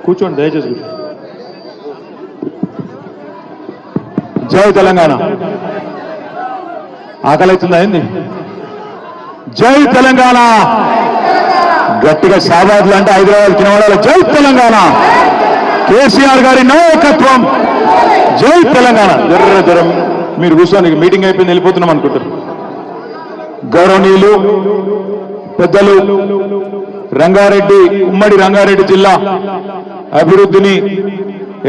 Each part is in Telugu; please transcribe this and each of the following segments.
కూర్చోండి దయచేసి. జై తెలంగాణ. ఆకలి అవుతుందా ఏంది? జై తెలంగాణ. గట్టిగా షాబాద్లు అంటే హైదరాబాద్ తినవాళ్ళ జై తెలంగాణ. కేసీఆర్ గారి నాయకత్వం. జై తెలంగాణ. జరం మీరు కూర్చొని మీటింగ్ అయిపోయింది వెళ్ళిపోతున్నాం అనుకుంటారు. గౌరవనీయులు పెద్దలు రంగారెడ్డి, ఉమ్మడి రంగారెడ్డి జిల్లా అభివృద్ధిని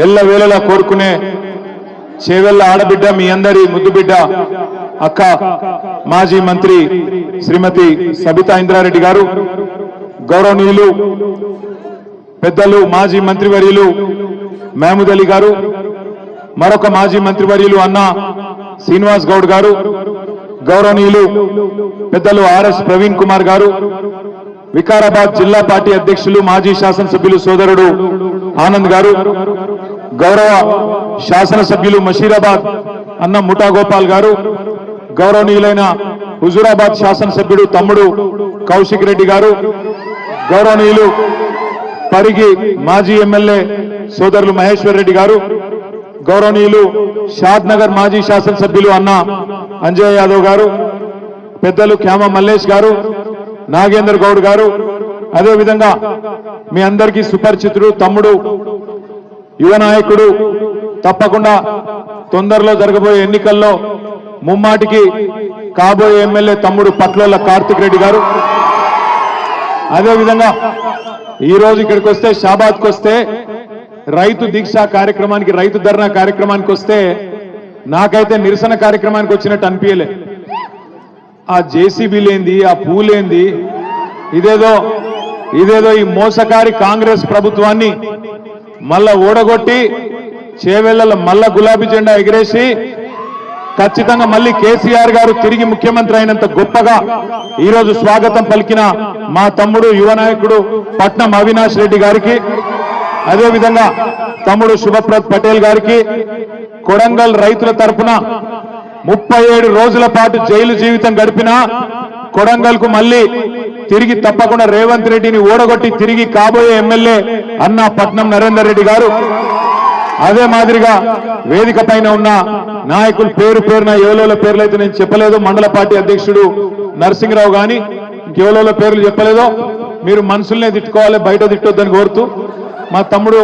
ఎల్లవేళలా కోరుకునే చేవెళ్ల ఆడబిడ్డ, మీ అందరి ముద్దు బిడ్డ అక్క మాజీ మంత్రి శ్రీమతి సబితా ఇంద్రారెడ్డి గారు, గౌరవనీయులు పెద్దలు మాజీ మంత్రివర్యులు మహమూద్ అలీ గారు, మరొక మాజీ మంత్రివర్యులు అన్న శ్రీనివాస్ గౌడ్ గారు, గౌరవనీయులు పెద్దలు ఆర్ఎస్ ప్రవీణ్ కుమార్ గారు, వికారాబాద్ జిల్లా పార్టీ అధ్యక్షులు మాజీ శాసనసభ్యులు సోదరుడు ఆనంద్ గారు, గౌరవ శాసనసభ్యులు మషీరాబాద్ అన్న ముఠా గోపాల్ గారు, గౌరవనీయులైన హుజూరాబాద్ శాసనసభ్యుడు తమ్ముడు కౌశిక్ రెడ్డి గారు, గౌరవనీయులు పరిగి మాజీ ఎమ్మెల్యే సోదరులు మహేశ్వర్ రెడ్డి గారు, గౌరవనీయులు షాద్ నగర్ మాజీ శాసనసభ్యులు అన్న అంజయ్ యాదవ్ గారు, పెద్దలు క్యామ మల్లేష్ గారు, నాగేందర్ గౌడ్ గారు, అదేవిధంగా మీ అందరికీ సుపరిచితుడు తమ్ముడు యువ నాయకుడు, తప్పకుండా తొందరలో జరగబోయే ఎన్నికల్లో ముమ్మాటికి కాబోయే ఎమ్మెల్యే తమ్ముడు పట్లోళ్ళ కార్తిక్ రెడ్డి గారు, అదేవిధంగా ఈరోజు ఇక్కడికి వస్తే షాబాద్కి వస్తే రైతు దీక్ష కార్యక్రమానికి, రైతు ధర్నా కార్యక్రమానికి వస్తే నాకైతే నిరసన కార్యక్రమానికి వచ్చినట్టు అనిపించలే. ఆ జేసీబీలేంది, ఆ పూలేంది, ఇదేదో ఈ మోసకారి కాంగ్రెస్ ప్రభుత్వాన్ని మళ్ళా ఓడగొట్టి చేవెళ్ల మళ్ళా గులాబీ జెండా ఎగిరేసి ఖచ్చితంగా మళ్ళీ కేసీఆర్ గారు తిరిగి ముఖ్యమంత్రి అయినంత గొప్పగా ఈరోజు స్వాగతం పలికిన మా తమ్ముడు యువ నాయకుడు పట్నం అవినాష్ రెడ్డి గారికి, అదేవిధంగా తమ్ముడు శుభప్రద్ పటేల్ గారికి, కొడంగల్ రైతుల తరఫున 37 రోజుల పాటు జైలు జీవితం గడిపిన కొడంగల్ కు మళ్ళీ తిరిగి తప్పకుండా రేవంత్ రెడ్డిని ఓడగొట్టి తిరిగి కాబోయే ఎమ్మెల్యే అన్న పట్నం నరేందర్ రెడ్డి గారు, అదే మాదిరిగా వేదిక పైన ఉన్న నాయకులు పేరు పేరున ఎవలోల పేర్లు అయితే నేను చెప్పలేదు, మండల పార్టీ అధ్యక్షుడు నరసింహరావు గాని ఇంకెవలోల పేర్లు చెప్పలేదో మీరు మనసులనే తిట్టుకోవాలి, బయట తిట్టొద్దని కోరుతూ మా తమ్ముడు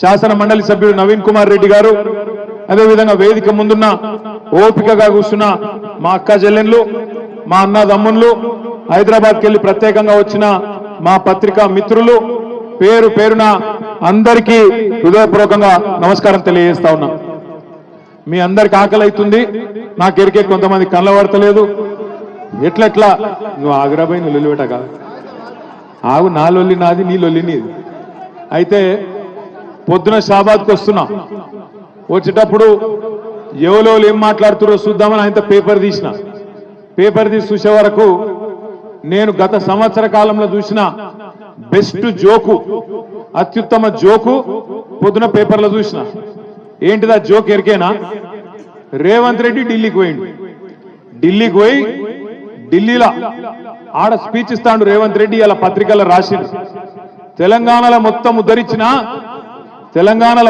శాసన మండలి సభ్యుడు నవీన్ కుమార్ రెడ్డి గారు, అదేవిధంగా వేదిక ముందున్న ఓపికగా కూర్చున్న మా అక్క చెల్లెన్లు, మా అన్న తమ్ముళ్ళు, హైదరాబాద్కి వెళ్ళి ప్రత్యేకంగా వచ్చిన మా పత్రికా మిత్రులు, పేరు పేరున అందరికీ హృదయపూర్వకంగా నమస్కారం తెలియజేస్తా ఉన్నా. మీ అందరికి ఆకలి అవుతుంది, నాకెరికే కొంతమంది కళ్ళబడతలేదు. ఎట్లెట్లా నువ్వు ఆగ్రాబాయి నువ్వు లొల్లి పెట్టక ఆగు, నా లొల్లి నాది, నీ లొల్లి నీది. అయితే పొద్దున షాబాద్కి వస్తున్నా, వచ్చేటప్పుడు ఎవరో ఏం మాట్లాడుతున్నారో చూద్దామని ఆయన పేపర్ తీసి చూసే వరకు నేను గత సంవత్సర కాలంలో చూసిన బెస్ట్ జోకు, అత్యుత్తమ జోకు పొద్దున పేపర్లో చూసిన. ఏంటిదా జోక్ ఎరికేనా? రేవంత్ రెడ్డి ఢిల్లీకి పోయి ఢిల్లీలో ఆడ స్పీచ్ ఇస్తాడు రేవంత్ రెడ్డి. ఇలా పత్రికల్లో రాసిండు, తెలంగాణలో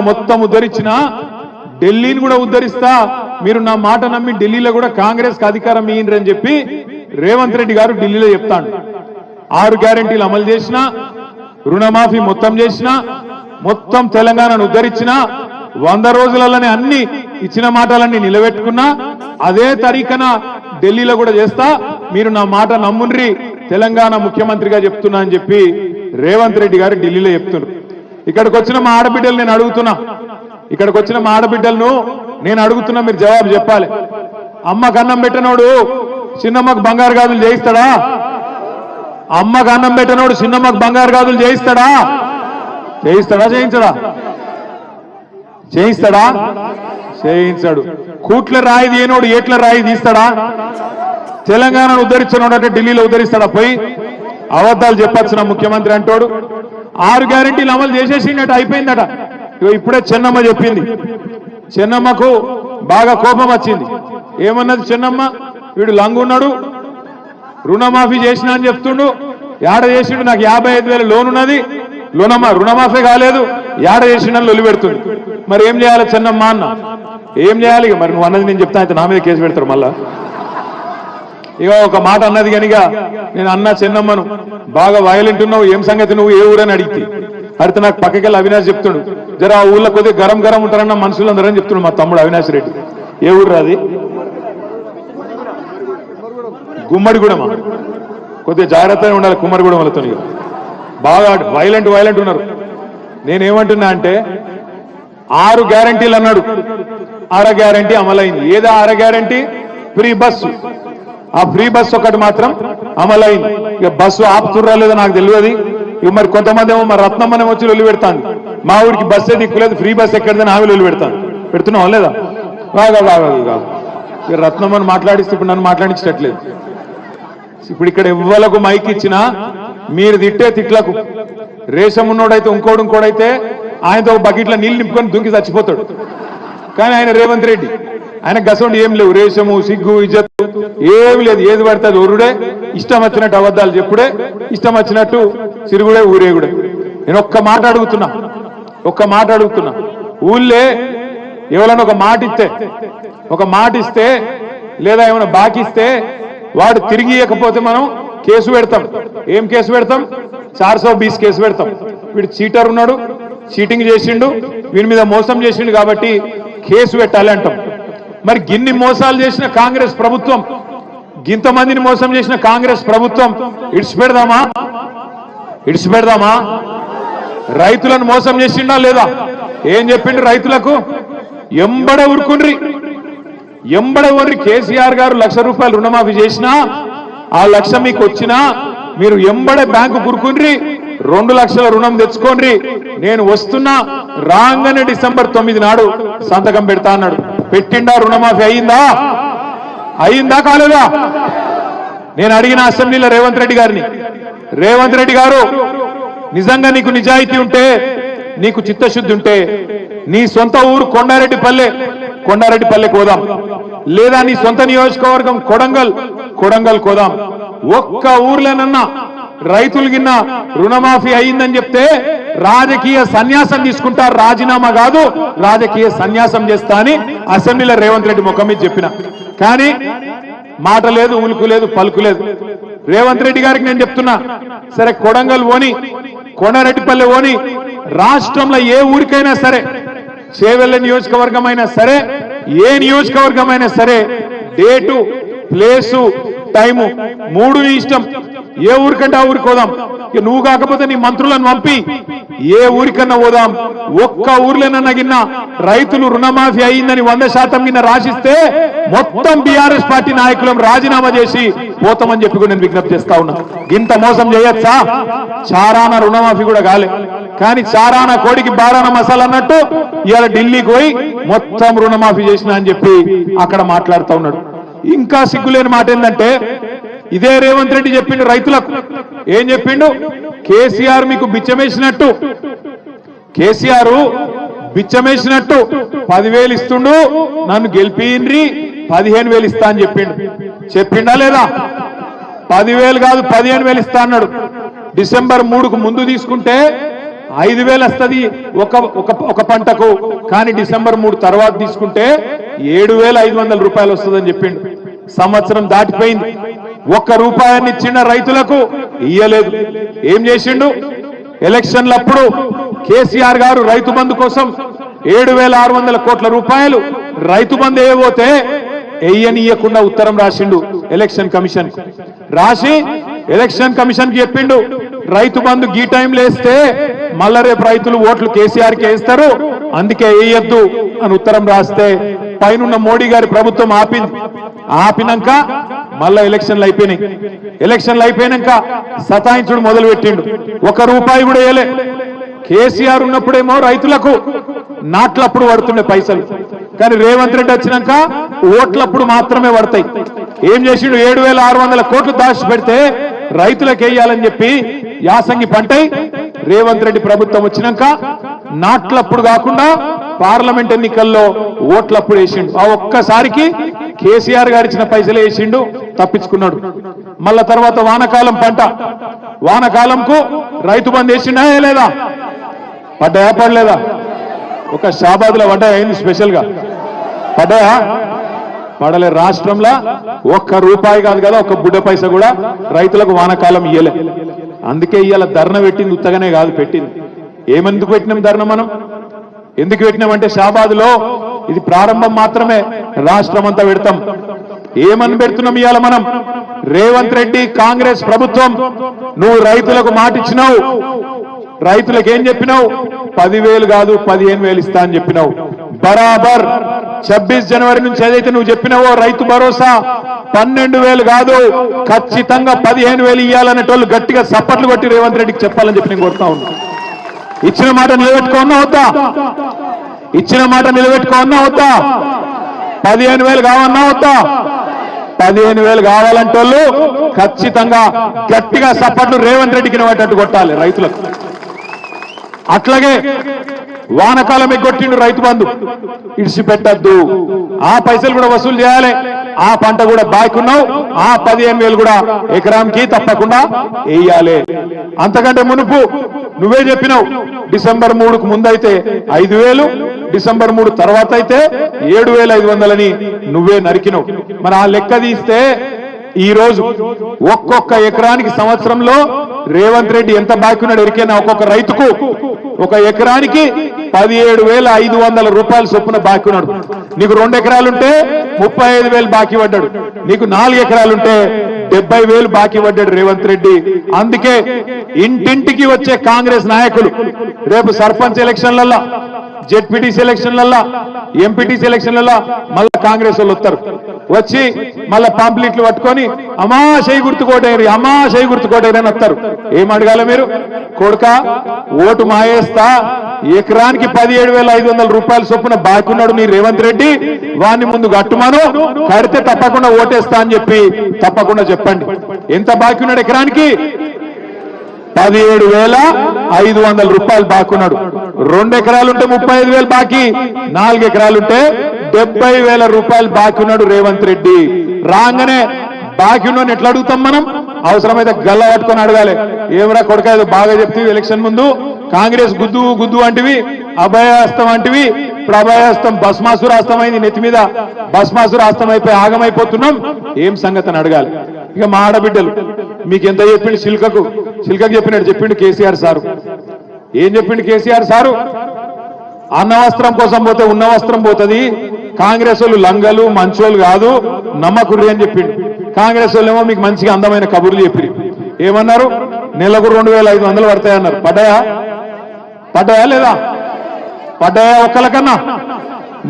మొత్తం ఉద్ధరించిన ఢిల్లీని కూడా ఉద్ధరిస్తా, మీరు నా మాట నమ్మి ఢిల్లీలో కూడా కాంగ్రెస్ కి అధికారం ఇయ్యండి అని చెప్పి రేవంత్ రెడ్డి గారు ఢిల్లీలో చెప్తాడు. 6 గ్యారెంటీలు అమలు చేసిన, రుణమాఫీ మొత్తం చేసిన, మొత్తం తెలంగాణను ఉద్ధరించిన, 100 రోజులలోనే అన్ని ఇచ్చిన మాటలన్నీ నిలబెట్టుకున్నా, అదే తరీఖన ఢిల్లీలో కూడా చేస్తా, మీరు నా మాట నమ్ముండ్రి, తెలంగాణ ముఖ్యమంత్రిగా చెప్తున్నా అని చెప్పి రేవంత్ రెడ్డి గారు ఢిల్లీలో చెప్తున్నారు. ఇక్కడికి వచ్చిన మా ఆడబిడ్డలు నేను అడుగుతున్నా, మీరు జవాబు చెప్పాలి. అమ్మకు అన్నం పెట్టనోడు చిన్నమ్మకు బంగారు గాజులు చేయిస్తాడా? అమ్మకు అన్నం పెట్టనోడు చిన్నమ్మకు బంగారు గాజులు చేయిస్తాడా? చేయించాడు. కూట్ల రాయి తీయనోడు ఏట్ల రాయి తీస్తాడా? తెలంగాణను ఉద్ధరించినోడు అంటే ఢిల్లీలో ఉద్ధరిస్తాడా? పోయి అబద్ధాలు చెప్పొచ్చిన ముఖ్యమంత్రి అంటాడు. 6 గ్యారెంటీలు అమలు చేసేసినట్టు అయిపోయిందట. ఇప్పుడే చెన్నమ్మ చెప్పింది, చెన్నమ్మకు బాగా కోపం వచ్చింది. ఏమన్నది చెన్నమ్మ? వీడు లంగున్నాడు, రుణమాఫీ చేసిన అని చెప్తుండు, ఏడ చేసిండు, నాకు 55,000 లోన్ ఉన్నది, రుణమాఫీ కాలేదు, ఏడ చేసిండని లొల్లి పెడుతుంది. మరి ఏం చేయాలి చెన్నమ్మ అన్న, ఏం చేయాలి? మరి నువ్వు అన్నది నేను చెప్తా, అయితే నా మీద కేసు పెడతారు మళ్ళా. ఇక ఒక మాట అన్నది కనుక నేను అన్నా చెన్నమ్మను, బాగా వైలెంట్ ఉన్నావు, ఏం సంగతి, నువ్వు ఏ ఊరని అడిగితే అడిగితే నాకు పక్కకెళ్ళి అవినాష్ చెప్తుడు, జర ఆ ఊళ్ళో కొద్దిగా గరం గరం ఉంటారన్న మనుషులు అందరని చెప్తున్నాడు మా తమ్ముడు అవినాష్ రెడ్డి. ఏ ఊరు అది? గుమ్మడిగూడమా? కొద్దిగా జాగ్రత్తగా ఉండాలి కుమ్మరిగూడెం వాళ్ళతో, బాగా వైలెంట్ ఉన్నారు. నేనేమంటున్నా అంటే 6 గ్యారంటీలు అన్నాడు, 6 గ్యారంటీ అమలైంది. ఏదో 6 గ్యారంటీ? Free bus. ఆ ఫ్రీ బస్సు ఒకటి మాత్రం అమలైంది. ఇక బస్సు ఆపుతుర్రా లేదో నాకు తెలియదు. ఇక మరి కొంతమంది ఏమో మరి రత్నమ్మనే వచ్చి లొల్లి పెడతాను, మా ఊరికి బస్సే దిక్కులేదు, ఫ్రీ బస్ ఎక్కడిదని ఆమె లొల్లి పెడుతున్నావు లేదా? బాగా ఇక రత్నమ్మని మాట్లాడిస్తే ఇప్పుడు నన్ను మాట్లాడించట్లేదు. ఇప్పుడు ఇక్కడ ఎవ్వలకు మైక్ ఇచ్చినా మీరు తిట్టే తిట్లకు రేషం ఉన్నోడైతే ఇంకోడైతే ఆయనతో ఒక బకెట్లో నీళ్ళు నింపుకొని దుంకి చచ్చిపోతాడు. కానీ ఆయన రేవంత్ రెడ్డి, ఆయన గసండి ఏం లేవు, రేషము సిగ్గు ఇజ్జత్తు ఏమి లేదు, ఏది పడితే అది ఒరుడే, ఇష్టం వచ్చినట్టు అబద్ధాలు చెప్పుడే, ఇష్టం వచ్చినట్టు సిరుగుడే ఊరేగుడే. నేను ఒక్క మాట అడుగుతున్నా, ఊళ్ళే ఎవరైనా ఒక మాట ఇస్తే లేదా ఏమైనా బాకిస్తే వాడు తిరిగి ఇవ్వకపోతే మనం కేసు పెడతాం. ఏం కేసు పెడతాం? 420 కేసు పెడతాం. వీడు చీటర్ ఉన్నాడు, చీటింగ్ చేసిండు, వీడి మీద మోసం చేసిండు కాబట్టి కేసు పెట్టాలి అంటాం. మరి గిన్ని మోసాలు చేసిన కాంగ్రెస్ ప్రభుత్వం, గింతమందిని మోసం చేసిన కాంగ్రెస్ ప్రభుత్వం ఇడిచిపెడదామా? రైతులను మోసం చేసిండా లేదా? ఏం చెప్పిండు రైతులకు? ఎంబడ ఊరుకుండ్రి. కేసీఆర్ గారు 1,00,000 రూపాయలు రుణమాఫీ చేసినా, ఆ 1,00,000 మీకు వచ్చినా మీరు ఎంబడే బ్యాంకు కురుకుండ్రి, 2 లక్షల రుణం తెచ్చుకోండి, నేను వస్తున్నా, రాగానే డిసెంబర్ 9 నాడు సంతకం పెడతా అన్నాడు. పెట్టిండా? రుణమాఫీ అయిందా కాలేదా? నేను అడిగిన అసెంబ్లీలో రేవంత్ రెడ్డి గారిని, రేవంత్ రెడ్డి గారు నిజంగా నీకు నిజాయితీ ఉంటే, నీకు చిత్తశుద్ధి ఉంటే నీ సొంత ఊరు కొండారెడ్డిపల్లె కోదాం, లేదా నీ సొంత నియోజకవర్గం కొడంగల్ కోదాం. ఒక్క ఊర్లోనన్నా రైతులు గిన్న రుణమాఫీ అయిందని చెప్తే రాజకీయ సన్యాసం తీసుకుంటారు, రాజీనామా కాదు రాజకీయ సన్యాసం చేస్తా అని అసెంబ్లీలో రేవంత్ రెడ్డి ముఖం మీద చెప్పిన. కానీ మాట లేదు, ఉలుకు లేదు, పలుకు లేదు. రేవంత్ రెడ్డి గారికి నేను చెప్తున్నా, సరే కొడంగల్ ఓని, కొండారెడ్డిపల్లె ఓని, రాష్ట్రంలో ఏ ఊరికైనా సరే, చేవెళ్ళ నియోజకవర్గం అయినా సరే, ఏ నియోజకవర్గం అయినా సరే, డేటు, ప్లేసు, టైము 3 నీ ఇష్టం. ఏ ఊరికంటే ఆ ఊరికి పోదాం. నువ్వు కాకపోతే నీ మంత్రులను పంపి ఏ ఊరికన్నా పోదాం. ఒక్క ఊర్లోనన్నా గిన్న రైతులు రుణమాఫీ అయిందని 100% గిన్న రాసిస్తే మొత్తం బీఆర్ఎస్ పార్టీ నాయకులను రాజీనామా చేసి పోతామని చెప్పి నేను విజ్ఞప్తి చేస్తా ఉన్నా. ఇంత మోసం చేయొచ్చా? చారాన రుణమాఫీ కూడా కాలే, కానీ చారాన కోడికి బారాన మసాలా అన్నట్టు ఇవాళ ఢిల్లీకి పోయి మొత్తం రుణమాఫీ చేసిన అని చెప్పి అక్కడ మాట్లాడుతూ ఉన్నాడు. ఇంకా సిగ్గులేని మాట ఏంటంటే, ఇదే రేవంత్ రెడ్డి చెప్పిండు రైతులకు. ఏం చెప్పిండు? కేసీఆర్ మీకు బిచ్చమేసినట్టు, 10,000 ఇస్తుండు, నన్ను గెలిపిన్రి 15,000 ఇస్తా అని చెప్పిండా లేదా? 10,000 కాదు 15,000 ఇస్తా అన్నాడు. డిసెంబర్ 3కు ముందు తీసుకుంటే 5,000 వస్తుంది ఒక పంటకు, కానీ డిసెంబర్ 3 తర్వాత తీసుకుంటే 7,500 రూపాయలు వస్తుందని చెప్పిండు. సంవత్సరం దాటిపోయింది, ₹1 ఇచ్చిన రైతులకు ఇయ్యలేదు. ఏం చేసిండు? ఎలక్షన్లప్పుడు కేసీఆర్ గారు రైతు బంధు కోసం 7,600 కోట్ల రూపాయలు రైతు బంధు వేయబోతే ఎయ్యనియకుండా ఉత్తరం రాసిండు ఎలక్షన్ కమిషన్. రాసి ఎలక్షన్ కమిషన్ కి చెప్పిండు, రైతు బంధు గీ టైంలో వేస్తే మళ్ళా రేపు రైతులు ఓట్లు కేసీఆర్ కి వేస్తారు, అందుకే వేయొద్దు అని ఉత్తరం రాస్తే పైనున్న మోడీ గారి ప్రభుత్వం ఆపినాక మళ్ళా ఎలక్షన్లు అయిపోయినాక సతాయించుడు మొదలు పెట్టిండు. ₹1 కూడా వేయలే. కేసీఆర్ ఉన్నప్పుడేమో రైతులకు నాట్లప్పుడు పడుతుండే పైసలు, కానీ రేవంత్ రెడ్డి వచ్చినాక ఓట్లప్పుడు మాత్రమే పడతాయి. ఏం చేసిండు? 7,600 కోట్లు దాచి పెడితే రైతులకు వేయాలని చెప్పి యాసంగి పంటై రేవంత్ రెడ్డి ప్రభుత్వం వచ్చినాక నాట్లప్పుడు కాకుండా పార్లమెంట్ ఎన్నికల్లో ఓట్లప్పుడు వేసిండు. ఆ ఒక్కసారికి కేసీఆర్ గారు ఇచ్చిన పైసలు వేసిండు, తప్పించుకున్నాడు. మళ్ళా తర్వాత వానకాలం పంట, వానకాలంకు రైతు బంధు వేసిండా లేదా? పడ్డాయా పడలేదా? ఒక షాబాద్లో పడ్డాయా? ఏంది స్పెషల్ గా పడ్డాయా? పడలే. రాష్ట్రంలో ఒక్క రూపాయి కాదు కదా, ఒక్క బుడ్డ పైసా కూడా రైతులకు వానకాలం ఇయ్యలే. అందుకే ఇవాళ ధర్నా పెట్టింది ఉత్తగానే కాదు, పెట్టింది. ఏమెందుకు పెట్టినాం ధర్నా? మనం ఎందుకు పెట్టినామంటే షాబాద్లో ఇది ప్రారంభం మాత్రమే, రాష్ట్రం అంతా పెడతాం. ఏమని పెడుతున్నాం ఇవాళ మనం? రేవంత్ రెడ్డి కాంగ్రెస్ ప్రభుత్వం, నువ్వు రైతులకు మాట ఇచ్చినావు. రైతులకు ఏం చెప్పినావు? 10,000 కాదు 15,000 ఇస్తా అని చెప్పినావు. బరాబర్ 26 జనవరి నుంచి ఏదైతే నువ్వు చెప్పినావో రైతు భరోసా 12,000 కాదు, ఖచ్చితంగా 15,000 ఇవ్వాలనేటోళ్ళు గట్టిగా సప్పట్లు కొట్టి రేవంత్ రెడ్డికి చెప్పాలని చెప్పి నేను కోరుతా ఉన్నా. ఇచ్చిన మాట నిలబెట్టుకోన్నా వద్దా? ఇచ్చిన మాట నిలబెట్టుకోన్నా వద్దా? 15,000 కావన్నా వద్దా? 15,000 కావాలంటోళ్ళు ఖచ్చితంగా గట్టిగా సప్పట్లు రేవంత్ రెడ్డికి నిలబెట్టట్టు కొట్టాలి రైతులకు. అట్లాగే వానకాలం ఎగ్గొట్టిండు రైతు బంధు, ఇడిచిపెట్టద్దు. ఆ పైసలు కూడా వసూలు చేయాలి. ఆ పంట కూడా బాకున్నావు, ఆ 15,000 కూడా ఎకరాంకి తప్పకుండా వేయాలి. అంతకంటే మునుపు నువ్వే చెప్పినావు, డిసెంబర్ 3కు ముందైతే 5,000, డిసెంబర్ 3 తర్వాత అయితే 7,500 నువ్వే నరికినావు. మరి ఆ లెక్క తీస్తే ఈ రోజు ఒక్కొక్క ఎకరానికి సంవత్సరంలో రేవంత్ రెడ్డి ఎంత బాకీ ఉన్నాడు ఎరికైనా? ఒక్కొక్క రైతుకు ఒక ఎకరానికి 17,500 రూపాయలు చొప్పున బాకీ ఉన్నాడు. నీకు 2 ఎకరాలుంటే 35,000 బాకీ పడ్డాడు. నీకు 4 ఎకరాలుంటే 70,000 బాకీ పడ్డాడు రేవంత్ రెడ్డి. అందుకే ఇంటింటికి వచ్చే కాంగ్రెస్ నాయకులు రేపు సర్పంచ్ ఎలక్షన్లలో, జెడ్పీటీసీ ఎలక్షన్లలో, ఎంపీటీసీ ఎలక్షన్లలో మళ్ళా కాంగ్రెస్ వాళ్ళు వస్తారు. వచ్చి మళ్ళా పాంప్లెట్లు పట్టుకొని అమ్మా చేయి గుర్తుకోటేరు, అమ్మా చేయి గుర్తుకోటేరు అని వస్తారు. ఏం అడగాల మీరు? కొడుక ఓటు మాయేస్తా, ఎకరానికి 17,500 రూపాయల చొప్పున బాకున్నాడు నీ రేవంత్ రెడ్డి, వాడిని ముందు కట్టుమాను, కడితే తప్పకుండా ఓటేస్తా అని చెప్పి తప్పకుండా చెప్పండి. ఎంత బాకీ ఉన్నాడు ఎకరానికి? 17,500 రూపాయలు బాకున్నాడు. 2 ఎకరాలుంటే 35,000 బాకీ, 4 ఎకరాలుంటే 70,000 రూపాయలు బాకీ ఉన్నాడు రేవంత్ రెడ్డి. రాగానే బాకీ ఉన్నాను ఎట్లా అడుగుతాం మనం? అవసరమైతే గల్ల పట్టుకొని అడగాలి. ఏమరా కొడుక ఏదో బాగా చెప్తే ఎలక్షన్ ముందు కాంగ్రెస్ గుద్దు గుద్దు అంటివి, అభయాస్తం అంటివి, ఇప్పుడు అభయాస్తం భస్మాసురాస్తం అయింది, నెత్తి మీద భస్మాసురాస్తం అయిపోయి ఆగమైపోతున్నాం, ఏం సంగతి అని అడగాలి. ఇక మా ఆడబిడ్డలు మీకు ఎంత చెప్పిండు? శిల్కకు చెప్పినట్టు చెప్పిండు కేసీఆర్ సారు. ఏం చెప్పిండు కేసీఆర్ సారు? అన్న వస్త్రం కోసం పోతే ఉన్న వస్త్రం పోతుంది, కాంగ్రెస్ వాళ్ళు లంగలు మంచోళ్ళు కాదు, నమ్మకుర్రి అని చెప్పిండు. కాంగ్రెస్ వాళ్ళు ఏమో మీకు మంచిగా అందమైన కబుర్లు చెప్పి ఏమన్నారు? నెలకు 2,500 పడతాయన్నారు. పడ్డాయా లేదా? పడ్డాయా ఒక్కలకన్నా?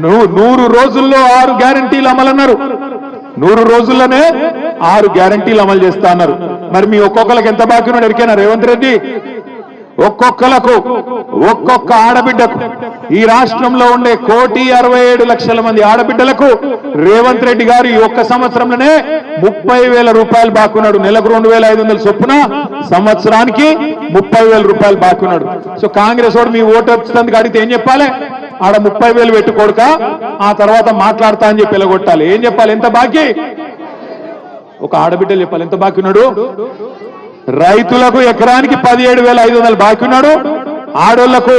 100 రోజుల్లో 6 గ్యారంటీలు అమలన్నారు. 100 రోజుల్లోనే 6 గ్యారంటీలు అమలు చేస్తా అన్నారు. మరి మీ ఒక్కొక్కరికి ఎంత బాకీ ఉన్నాడు ఎరికైనా రేవంత్ రెడ్డి? ఒక్కొక్కలకు, ఒక్కొక్క ఆడబిడ్డకు, ఈ రాష్ట్రంలో ఉండే 1,67,00,000 మంది ఆడబిడ్డలకు రేవంత్ రెడ్డి గారు ఈ ఒక్క సంవత్సరంలోనే 30,000 రూపాయలు బాకున్నాడు. నెలకు 2,500 చొప్పున, సంవత్సరానికి 30,000 రూపాయలు బాకున్నాడు. సో కాంగ్రెస్ వాడు మీ ఓటు వచ్చినందుకు అడిగితే ఏం చెప్పాలి? ఆడ 30,000 పెట్టుకోడుక, ఆ తర్వాత మాట్లాడతా అని చెప్పి ఎలగొట్టాలి. ఏం చెప్పాలి? ఎంత బాకీ? ఒక ఆడబిడ్డలు చెప్పాలి ఎంత బాకీ ఉన్నాడు. రైతులకు ఎకరానికి 17,500 బాకీ ఉన్నాడు. ఆడోళ్లకు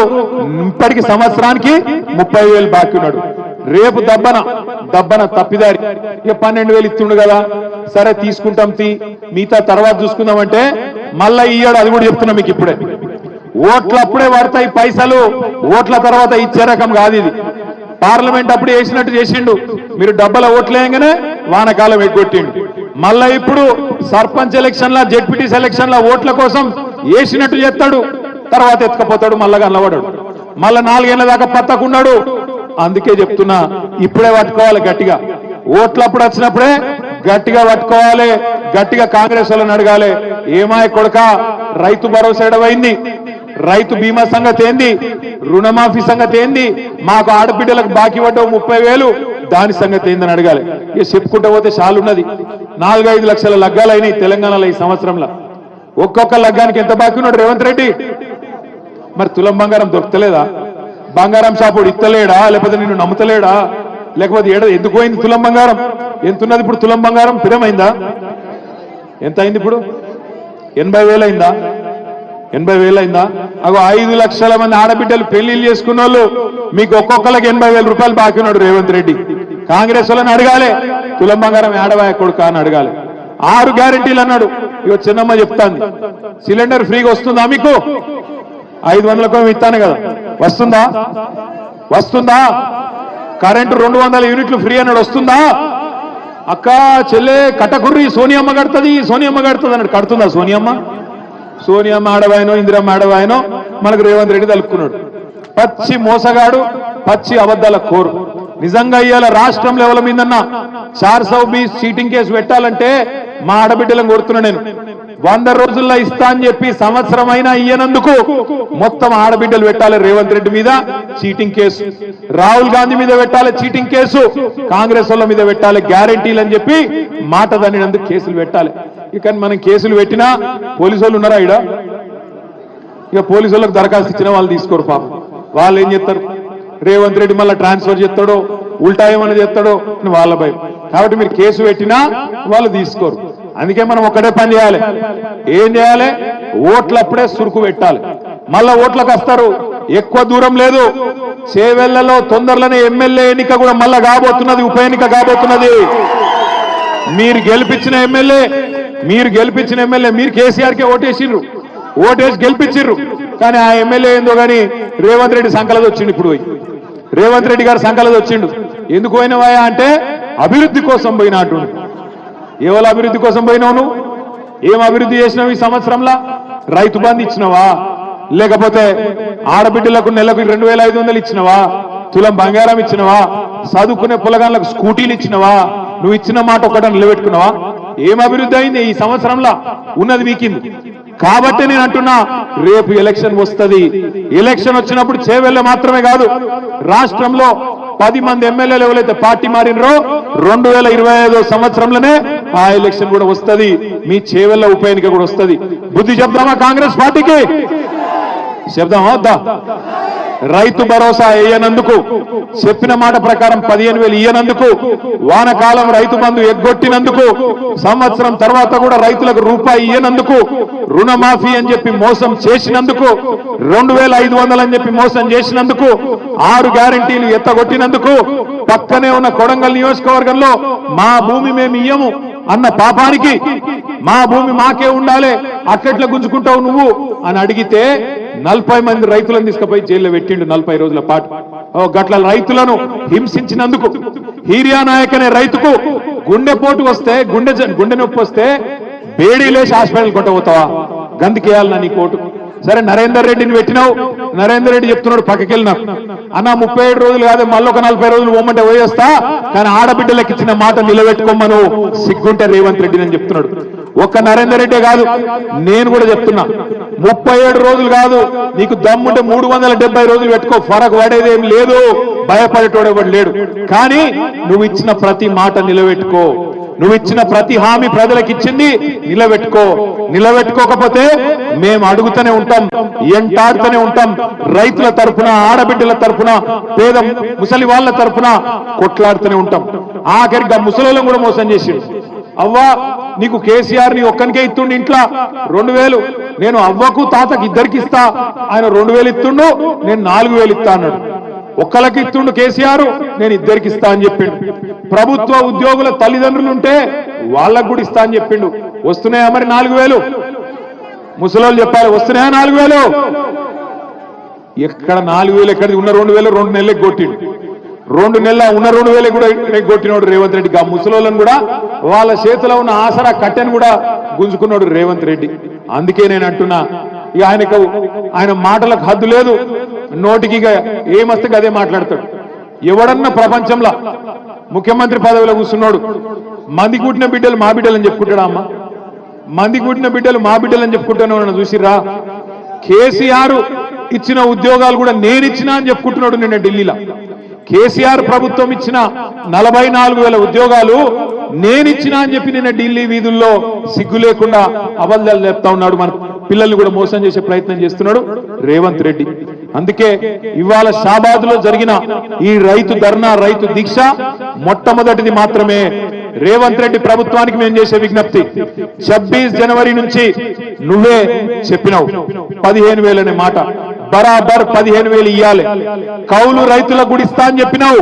ఇప్పటికి సంవత్సరానికి 30,000 బాకీ ఉన్నాడు. రేపు దబ్బన తప్పిదారి ఇక 12,000 ఇస్తుండు కదా, సరే తీసుకుంటాం మిగతా తర్వాత చూసుకుందామంటే మళ్ళా ఇయ్యాడు. అది కూడా చెప్తున్నా మీకు ఇప్పుడే. ఓట్లు అప్పుడే పడతాయి పైసలు, ఓట్ల తర్వాత ఇచ్చే రకం కాదు ఇది. పార్లమెంట్ అప్పుడు వేసినట్టు చేసిండు, మీరు డబ్బల ఓట్లేయంగానే వానకాలం ఎగ్గొట్టిండు. మళ్ళా ఇప్పుడు సర్పంచ్ ఎలక్షన్ల, జెడ్పీటీసీ ఎలక్షన్ల ఓట్ల కోసం వేసినట్టు చేస్తాడు, తర్వాత ఎత్తుకపోతాడు, మళ్ళా కనబడాడు, మళ్ళా 4 ఏళ్ల దాకా పత్తకున్నాడు. అందుకే చెప్తున్నా, ఇప్పుడే పట్టుకోవాలి గట్టిగా. ఓట్లప్పుడు వచ్చినప్పుడే గట్టిగా పట్టుకోవాలి, గట్టిగా కాంగ్రెస్ వాళ్ళని అడగాలి. ఏమాయ కొడక, రైతు భరోసా ఎడవైంది, రైతు బీమా సంగతి ఏంది, రుణమాఫీ సంగతి ఏంది, మాకు ఆడబిడ్డలకు బాకీ పడ్డవు 30,000, దాని సంగతి ఏందని అడగాలి. ఇక చెప్పుకుంటూ పోతే చాలున్నది. 4-5 లక్షల లగ్గాలైనాయి తెలంగాణలో ఈ సంవత్సరంలో. ఒక్కొక్క లగ్గానికి ఎంత బాకీ ఉన్నాడు రేవంత్ రెడ్డి? మరి తులం బంగారం దొరకలేదా? బంగారం షాపుడు ఇత్తలేడా? లేకపోతే నిన్ను నమ్ముతలేడా? లేకపోతే ఎందుకు పోయింది తులం బంగారం? ఎంతున్నది ఇప్పుడు తులం బంగారం? స్థిరమైందా? ఎంత అయింది ఇప్పుడు? 80,000 అయిందా? 80,000 అయిందా? అగో 5 లక్షల మంది ఆడబిడ్డలు పెళ్లిళ్ళు చేసుకున్న వాళ్ళు మీకు ఒక్కొక్కరికి 80,000 రూపాయలు బాకీ ఉన్నాడు రేవంత్ రెడ్డి. కాంగ్రెస్ వాళ్ళని అడగాలి, తులం బంగారం ఏడవాయ కొడుకా అని అడగాలి. 6 గ్యారెంటీలు అన్నాడు. ఇగో చిన్నమ్మ చెప్తాంది, సిలిండర్ ఫ్రీగా వస్తుందా మీకు? 500కు ఇస్తాను కదా, వస్తుందా? వస్తుందా? కరెంటు 200 యూనిట్లు ఫ్రీ అన్నాడు, వస్తుందా? అక్క చెల్లె కట్టకుర్రి సోనియమ్మ కడుతుంది, సోనియమ్మ కడుతుంది అన్నాడు. కడుతుందా సోనియమ్మ? సోనియమ్మ ఆడవాయనో ఇందిరమ్మ ఆడవాయనో మనకు రేవంత్ రెడ్డి తలుపుకున్నాడు. పచ్చి మోసగాడు, పచ్చి అబద్ధాల కోరు. నిజంగా ఇవాళ రాష్ట్రం లెవెల్ మీదన్నా 420 చీటింగ్ కేసు పెట్టాలంటే మా ఆడబిడ్డలను కోరుతున్నా నేను. 100 రోజుల్లో ఇస్తా అని చెప్పి సంవత్సరం అయినా ఇయ్యనందుకు మొత్తం ఆడబిడ్డలు పెట్టాలి రేవంత్ రెడ్డి మీద చీటింగ్ కేసు, రాహుల్ గాంధీ మీద పెట్టాలి చీటింగ్ కేసు, కాంగ్రెస్ వాళ్ళ మీద పెట్టాలి గ్యారెంటీలు అని చెప్పి మాట దానినందుకు కేసులు పెట్టాలి. ఇక మనం కేసులు పెట్టినా పోలీసు వాళ్ళు ఉన్నారా ఇడ? ఇక పోలీసు వాళ్ళకి దరఖాస్తు ఇచ్చినా వాళ్ళు తీసుకోరు పాపం. వాళ్ళు ఏం చేస్తారు? రేవంత్ రెడ్డి మళ్ళీ ట్రాన్స్ఫర్ చేస్తాడో ఉల్టా ఏమన్నా చేస్తాడో అని వాళ్ళ భయం. కాబట్టి మీరు కేసు పెట్టినా వాళ్ళు తీసుకోరు. అందుకే మనం ఒక్కటే పని చేయాలి. ఏం చేయాలి? ఓట్లప్పుడే సురుకు పెట్టాలి. మళ్ళా ఓట్లకు వస్తారు, ఎక్కువ దూరం లేదు. చేవెళ్లలో తొందరలోనే ఎమ్మెల్యే ఎన్నిక కూడా మళ్ళా కాబోతున్నది, ఉప ఎన్నిక కాబోతున్నది. మీరు గెలిపించిన ఎమ్మెల్యే మీరు కేసీఆర్కే ఓటేసిర్రు, ఓటేసి గెలిపించిర్రు. కానీ ఆ ఎమ్మెల్యే ఏందో కానీ రేవంత్ రెడ్డి సంకలది వచ్చిండు. ఇప్పుడు రేవంత్ రెడ్డి గారు సంకలది వచ్చిండు. ఎందుకు పోయినవా అంటే అభివృద్ధి కోసం పోయినా అంటుండు. ఎవరు అభివృద్ధి కోసం పోయినావు నువ్వు? ఏం అభివృద్ధి చేసినావు ఈ సంవత్సరంలో? రైతు బంధు ఇచ్చినవా? లేకపోతే ఆడబిడ్డలకు నెలకు 2,500 ఇచ్చినవా? తులం బంగారం ఇచ్చినవా? చదువుకునే పొలగాళ్ళకు స్కూటీలు ఇచ్చినవా? నువ్వు ఇచ్చిన మాట ఒకటి నిలబెట్టుకున్నావా? ఏం అభివృద్ధి అయింది ఈ సంవత్సరంలో? ఉన్నది వీకింది. కాబట్టి నేను అంటున్నా, రేపు ఎలక్షన్ వస్తుంది. ఎలక్షన్ వచ్చినప్పుడు చేవెళ్ళ మాత్రమే కాదు, రాష్ట్రంలో 10 మంది ఎమ్మెల్యేలు ఎవరైతే పార్టీ మారినరో 2025 సంవత్సరంలోనే ఆ ఎలక్షన్ కూడా వస్తుంది. మీ చేవెళ్ళ ఉప ఎన్నిక కూడా వస్తుంది. బుద్ధి చెప్దామా కాంగ్రెస్ పార్టీకి? చెప్దామా వద్దా? రైతు భరోసా వేయనందుకు, చెప్పిన మాట ప్రకారం 15,000 ఇయ్యనందుకు, వానకాలం రైతు బంధు ఎగ్గొట్టినందుకు, సంవత్సరం తర్వాత కూడా రైతులకు రూపాయి ఇయ్యనందుకు, రుణమాఫీ అని చెప్పి మోసం చేసినందుకు, 2,500 అని చెప్పి మోసం చేసినందుకు, 6 గ్యారెంటీలు ఎత్తగొట్టినందుకు, పక్కనే ఉన్న కొడంగల్ నియోజకవర్గంలో మా భూమి మేము ఇయ్యము అన్న పాపానికి, మా భూమి మాకే ఉండాలి అట్లెట్లా గుంజుకుంటావు నువ్వు అని అడిగితే 40 మంది రైతులను తీసుకుపోయి జైల్లో పెట్టిండు 40 రోజుల పాటు. గట్ల రైతులను హింసించినందుకు, హీరియా నాయక్ అనే రైతుకు గుండెపోటు వస్తే, గుండె నొప్పి వస్తే బేడీలేసి హాస్పిటల్ కొట్టబోతావా? గందుకేయాలన్నా నీ కోటు. సరే నరేందర్ రెడ్డిని పెట్టినావు, నరేందర్ రెడ్డి చెప్తున్నాడు పక్కకెళ్ళినా అన్న 37 రోజులు కాదు మళ్ళీ ఒక 40 రోజులు పోమంటే పోయేస్తా, కానీ ఆడబిడ్డలకు ఇచ్చిన మాట నిలబెట్టుకోమను, సిగ్గుంటే రేవంత్ రెడ్డి అని చెప్తున్నాడు. ఒక్క నరేందర్ రెడ్డే కాదు, నేను కూడా చెప్తున్నా 37 రోజులు కాదు, నీకు దమ్ముంటే 370 రోజులు పెట్టుకో, ఫరక్ పడేదేం లేదు, భయపడేటోడు ఎవడు లేడు. కానీ నువ్వు ఇచ్చిన ప్రతి మాట నిలబెట్టుకో, నువ్వు ఇచ్చిన ప్రతి హామీ ప్రజలకు ఇచ్చింది నిలబెట్టుకో. నిలబెట్టుకోకపోతే మేము అడుగుతూనే ఉంటాం, ఎంటాడుతూనే ఉంటాం. రైతుల తరఫున, ఆడబిడ్డల తరఫున, పేద ముసలి వాళ్ళ తరఫున కొట్లాడుతూనే ఉంటాం. ఆఖరిగా ముసలిలను కూడా మోసం చేసిండు. అవ్వా నీకు కేసీఆర్ నీ ఒక్కనికే ఇస్తుండు ఇంట్లో 2,000, నేను అవ్వకు తాతకి ఇద్దరికి ఇస్తా, ఆయన 2,000 ఇస్తుండు, నేను 4,000 ఇస్తా అన్నాడు. ఒక్కలకి ఇస్తుండు కేసీఆర్, నేను ఇద్దరికి ఇస్తా అని చెప్పిండు. ప్రభుత్వ ఉద్యోగుల తల్లిదండ్రులు ఉంటే వాళ్ళకు కూడా ఇస్తా అని చెప్పిండు. వస్తున్నాయా మరి 4,000? ముసలోళ్ళు చెప్పాలి, వస్తున్నాయా 4,000? ఎక్కడ 4,000 ఎక్కడిది? ఉన్న 2,000 2 నెలలకు కొట్టిండు. 2 నెలల ఉన్న 2,000 కూడా కొట్టినాడు రేవంత్ రెడ్డి. ముసలోళ్ళను కూడా వాళ్ళ చేతిలో ఉన్న ఆసరా కట్టెను కూడా గుంజుకున్నాడు రేవంత్ రెడ్డి. అందుకే నేను అంటున్నా, ఇక ఆయన మాటలకు హద్దు లేదు, నోటికి ఇక ఏమస్తే అదే మాట్లాడతాడు. ఎవడన్నా ప్రపంచంలో ముఖ్యమంత్రి పదవిలో కూర్చున్నాడు మంది కూటిన బిడ్డలు మా బిడ్డలని చెప్పుకుంటాడా? అమ్మ మంది కూటిన బిడ్డలు మా బిడ్డలని చెప్పుకుంటాను చూసిరా? కేసీఆర్ ఇచ్చిన ఉద్యోగాలు కూడా నేను ఇచ్చినా అని చెప్పుకుంటున్నాడు నిన్న ఢిల్లీలో. కేసీఆర్ ప్రభుత్వం ఇచ్చిన 44,000 ఉద్యోగాలు నేనిచ్చినా అని చెప్పి నిన్న ఢిల్లీ వీధుల్లో సిగ్గు లేకుండా అబద్ధాలు చెప్తా ఉన్నాడు మన పిల్లల్ని కూడా మోసం చేసే ప్రయత్నం చేస్తున్నాడు రేవంత్ రెడ్డి. అందుకే ఇవాళ షాబాద్లో జరిగిన ఈ రైతు ధర్నా రైతు దీక్ష మొట్టమొదటిది మాత్రమే. రేవంత్ రెడ్డి ప్రభుత్వానికి మేము చేసే విజ్ఞప్తి, 26 జనవరి నుంచి నువ్వే చెప్పినావు 15,000 అనే మాట, బరాబర్ 15,000 ఇయ్యాలి. కౌలు రైతులకు గుడిస్తా అని చెప్పినావు.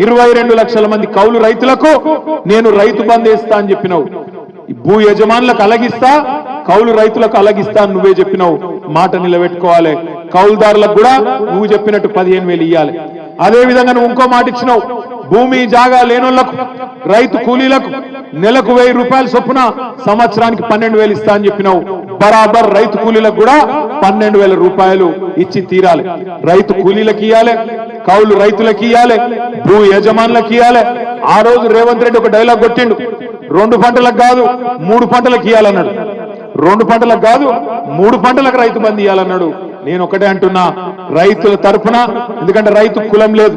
22 లక్షల మంది కౌలు రైతులకు నేను రైతు బంధు వేస్తా అని చెప్పినావు. భూ యజమానులకు అలగిస్తా, కౌలు రైతులకు అలగిస్తా అని నువ్వే చెప్పినావు. మాట నిలబెట్టుకోవాలి. కౌలుదారులకు కూడా నువ్వు చెప్పినట్టు 15,000 ఇయ్యాలి. అదే విధంగా నువ్వు ఇంకో మాట ఇచ్చినావు, భూమి జాగా లేనోళ్లకు రైతు కూలీలకు నెలకు 1000 రూపాయల చొప్పున సంవత్సరానికి 12,000 ఇస్తా అని చెప్పినావు. బరాబర్ రైతు కూలీలకు కూడా 12,000 రూపాయలు ఇచ్చి తీరాలి. రైతు కూలీలకు ఇయ్యాలి, కౌలు రైతులకు ఇయ్యాలి, భూ యజమానులకు ఇయ్యాలి. ఆ రోజు రేవంత్ రెడ్డి ఒక డైలాగ్ కొట్టిండు, 2 పంటలకు కాదు 3 పంటలకు ఇయ్యాలన్నాడు. 2 పంటలకు కాదు 3 పంటలకు రైతు బంధు ఇయ్యాలన్నాడు. నేను ఒకటే అంటున్నా, రైతుల తరఫున, ఎందుకంటే రైతు కులం లేదు,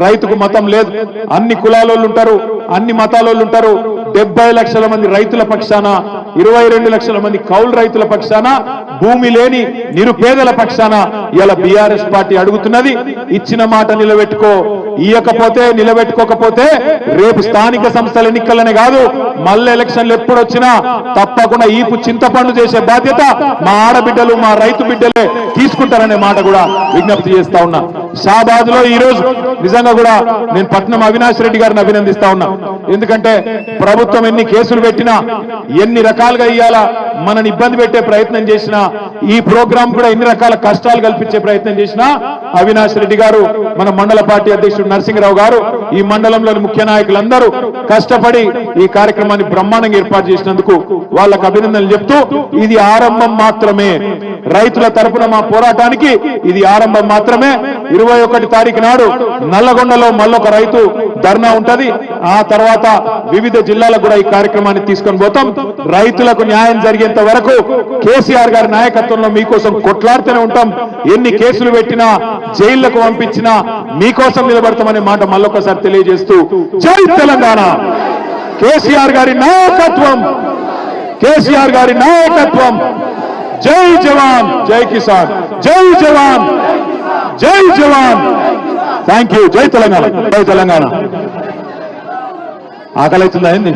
రైతుకు మతం లేదు, అన్ని కులాలోళ్ళు ఉంటారు, అన్ని మతాలోళ్ళు ఉంటారు. 70 లక్షల మంది రైతుల పక్షాన, 22 లక్షల మంది కౌలు రైతుల పక్షాన, భూమి లేని నిరుపేదల పక్షాన ఇలా బీఆర్ఎస్ పార్టీ అడుగుతున్నది. ఇచ్చిన మాట నిలబెట్టుకో, ఇయ్యకపోతే నిలబెట్టుకోకపోతే రేపు స్థానిక సంస్థల ఎన్నికలనే కాదు, మళ్ళీ ఎలక్షన్లు ఎప్పుడు వచ్చినా తప్పకుండా ఈపు చింతపండు చేసే బాధ్యత మా ఆడబిడ్డలు మా రైతు బిడ్డలే తీసుకుంటారనే మాట కూడా విజ్ఞప్తి చేస్తా ఉన్నా. షాబాద్ లో ఈ రోజు నిజంగా కూడా నేను పట్నం అవినాష్ రెడ్డి గారిని అభినందిస్తా ఉన్నా. ఎందుకంటే ప్రభుత్వం ఎన్ని కేసులు పెట్టినా, ఎన్ని రకాలుగా ఇయ్యాలా మనని ఇబ్బంది పెట్టే ప్రయత్నం చేసినా, ఈ ప్రోగ్రాం కూడా ఎన్ని రకాల కష్టాలు కల్పించే ప్రయత్నం చేసినా, అవినాష్ రెడ్డి గారు, మన మండల పార్టీ అధ్యక్షుడు నరసింహరావు గారు, ఈ మండలంలోని ముఖ్య నాయకులందరూ కష్టపడి ఈ కార్యక్రమాన్ని బ్రహ్మాండంగా ఏర్పాటు చేసినందుకు వాళ్ళకు అభినందనలు చెప్తూ, ఇది ఆరంభం మాత్రమే. రైతుల తరపున మా పోరాటానికి ఇది ఆరంభం మాత్రమే. 21 తారీఖు నాడు నల్లగొండలో మళ్ళొక రైతు ధర్నా ఉంటది. ఆ తర్వాత వివిధ జిల్లాలకు కూడా ఈ కార్యక్రమాన్ని తీసుకొని పోతాం. రైతులకు న్యాయం జరిగేంత వరకు కేసీఆర్ గారి నాయకత్వంలో మీకోసం కొట్లాడుతూనే ఉంటాం. ఎన్ని కేసులు పెట్టినా, జైళ్లకు పంపించినా మీకోసం నిలబడతామనే మాట మళ్ళొకసారి తెలియజేస్తూ, జై తెలంగాణ, కేసీఆర్ గారి నాయకత్వం, కేసీఆర్ గారి నాయకత్వం. జై జవాన్ జై కిసాన్, జై జవాన్ జై జవాన్. Thank you. జై తెలంగాణ, జై తెలంగాణ. ఆకలి అవుతుందా ఏంది?